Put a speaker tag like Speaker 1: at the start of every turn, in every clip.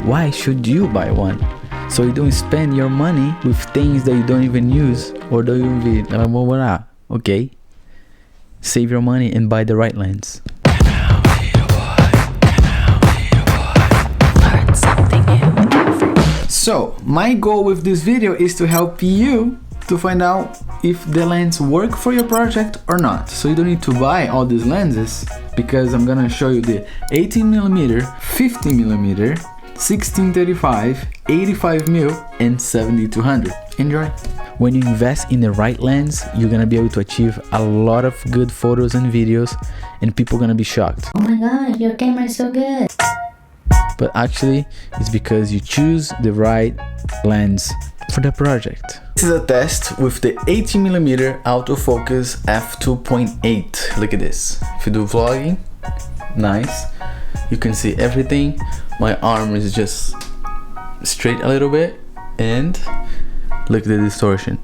Speaker 1: why should you buy one? So you don't spend your money with things that you don't even use or don't even, okay? Save your money and buy the right lens. So my goal with this video is to help you to find out if the lens work for your project or not. So you don't need to buy all these lenses, because I'm gonna show you the 18mm, 50mm, 16-35, 85mm and 70-200. Enjoy! When you invest in the right lens, you're gonna be able to achieve a lot of good photos and videos, and people are gonna be shocked.
Speaker 2: Oh my god, your camera is so good!
Speaker 1: But actually, it's because you choose the right lens for the project. This is a test with the 18mm autofocus f2.8. Look at this. If you do vlogging, nice. You can see everything. My arm is just straight a little bit, and look at the distortion.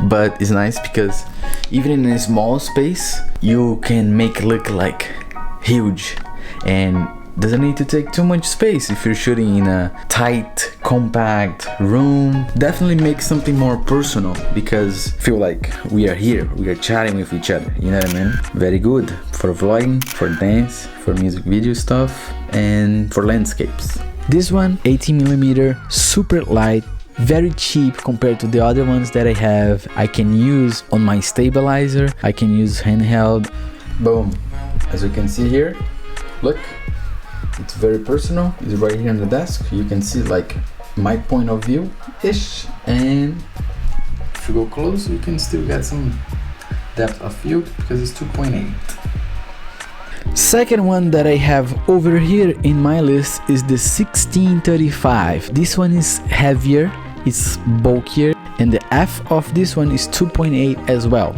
Speaker 1: But it's nice because even in a small space, you can make it look like huge, and doesn't need to take too much space if you're shooting in a tight, compact room. Definitely make something more personal, because I feel like we are here, we are chatting with each other, you know what I mean? Very good for vlogging, for dance, for music video stuff, and for landscapes. This one, 18mm, super light, very cheap compared to the other ones that I have. I can use on my stabilizer, I can use handheld. Boom, as you can see here, look, it's very personal. It's right here on the desk. You can see like my point of view ish, and if you go close, you can still get some depth of field because it's 2.8. Second one that I have over here in my list is the 16-35. This one is heavier, it's bulkier, and the f of this one is 2.8 as well,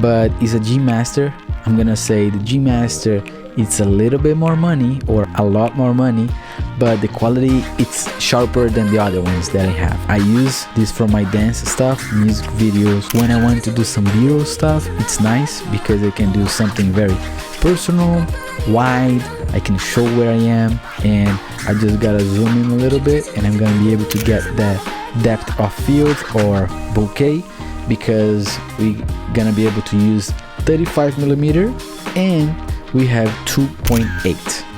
Speaker 1: but it's a G Master. I'm gonna say the G Master, it's a little bit more money or a lot more money, but the quality, it's sharper than the other ones that I have. I use this for my dance stuff, music videos. When I want to do some B-roll stuff, it's nice because I can do something very personal, wide. I can show where I am, and I just gotta zoom in a little bit, and I'm gonna be able to get that depth of field or bokeh, because we're gonna be able to use 35mm and we have 2.8.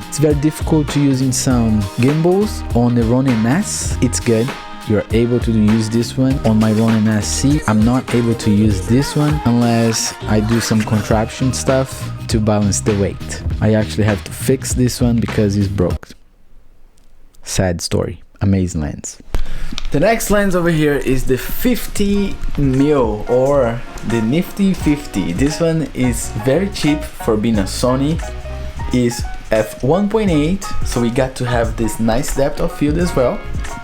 Speaker 1: It's very difficult to use in some gimbals. On the Ronin S, it's good. You're able to use this one. On my Ronin SC, I'm not able to use this one unless I do some contraption stuff to balance the weight. I actually have to fix this one because it's broke. Sad story. Amazing lens. The next lens over here is the 50mm or the Nifty 50. This one is very cheap for being a Sony. Is f1.8, so we got to have this nice depth of field as well.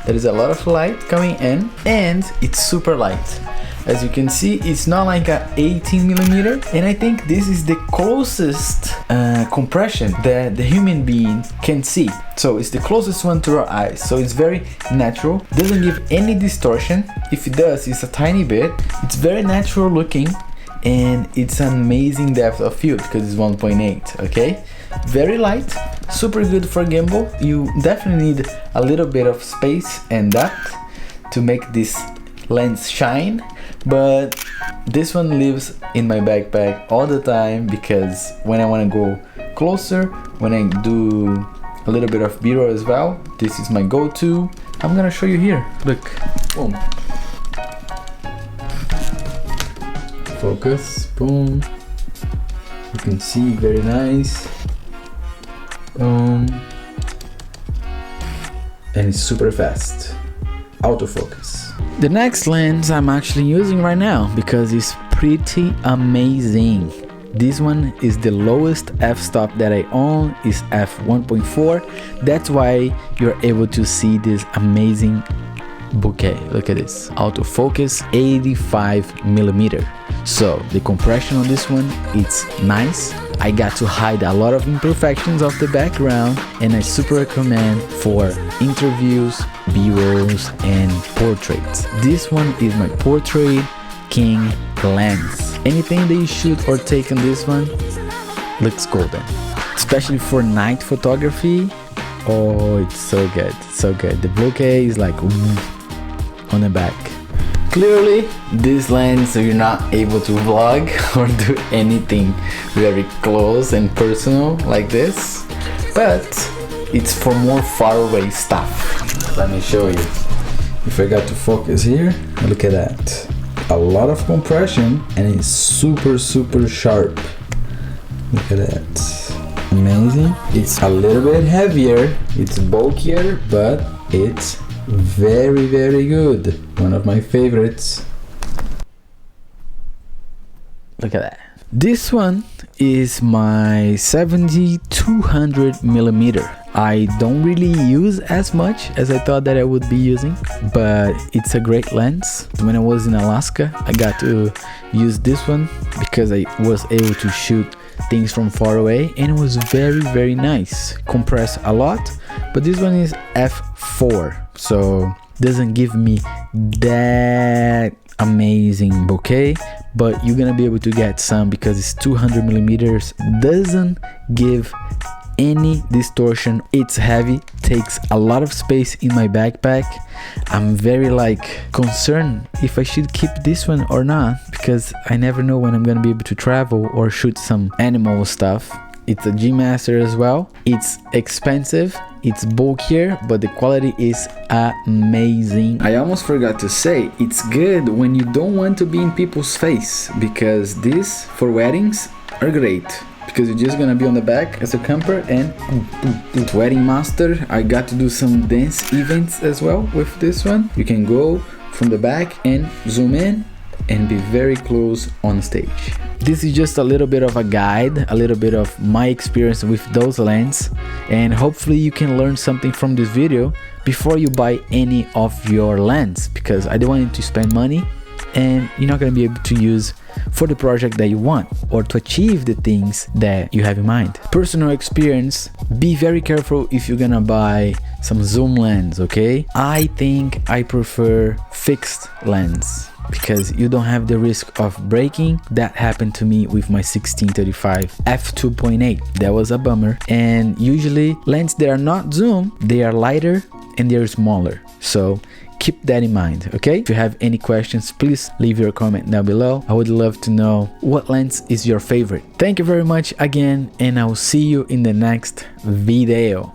Speaker 1: There is a lot of light coming in, and it's super light. As you can see, it's not like a 18mm, and I think this is the closest compression that the human being can see. So it's the closest one to our eyes, so it's very natural, doesn't give any distortion. If it does, it's a tiny bit. It's very natural looking, and it's an amazing depth of field because it's 1.8, okay? Very light, super good for gimbal. You definitely need a little bit of space and depth to make this lens shine, but this one lives in my backpack all the time, because when I want to go closer, when I do a little bit of B-roll as well, this is my go-to. I'm gonna show you here. Look, boom, focus, boom, you can see, very nice, boom, and it's super fast, autofocus. The next lens I'm actually using right now because it's pretty amazing. This one is the lowest f-stop that I own, is f1.4. That's why you're able to see this amazing bokeh. Look at this, autofocus 85mm. So the compression on this one, it's nice. I got to hide a lot of imperfections of the background, and I super recommend for interviews, B-rolls, and portraits. This one is my portrait king lens. Anything that you shoot or take on this one looks golden. Especially for night photography, Oh, it's so good, so good. The bokeh is like on the back. Clearly, this lens you're not able to vlog or do anything very close and personal like this, but it's for more far away stuff. Let me show you. If I got to focus here, look at that. A lot of compression and it's super sharp. Look at that. Amazing. It's a little bit heavier, it's bulkier, but it's very good. One of my favorites. Look at that. This one is my 70-200 millimeter. I don't really use as much as I thought that I would be using, but it's a great lens. When I was in Alaska, I got to use this one because I was able to shoot things from far away, and it was very nice. Compress a lot, but this one is f4, so doesn't give me that amazing bokeh, but you're gonna be able to get some because it's 200 millimeters. Doesn't give any distortion. It's heavy, takes a lot of space in my backpack. I'm very concerned if I should keep this one or not, because I never know when I'm gonna be able to travel or shoot some animal stuff. It's a G Master as well. It's expensive, it's bulkier, but the quality is amazing. I almost forgot to say, it's good when you don't want to be in people's face, because these for weddings are great, because you're just gonna be on the back as a camper and wedding master. I got to do some dance events as well with this one. You can go from the back and zoom in and be very close on stage. This is just a little bit of a guide, a little bit of my experience with those lenses, and hopefully you can learn something from this video before you buy any of your lenses, because I don't want you to spend money and you're not going to be able to use for the project that you want or to achieve the things that you have in mind. Personal experience, be very careful if you're gonna buy some zoom lens, okay? I think I prefer fixed lens because you don't have the risk of breaking. That happened to me with my 1635 f2.8. That was a bummer. And usually lenses that are not zoom, they are lighter and they're smaller, so keep that in mind, okay? If you have any questions, please leave your comment down below. I would love to know what lens is your favorite. Thank you very much again, and I will see you in the next video.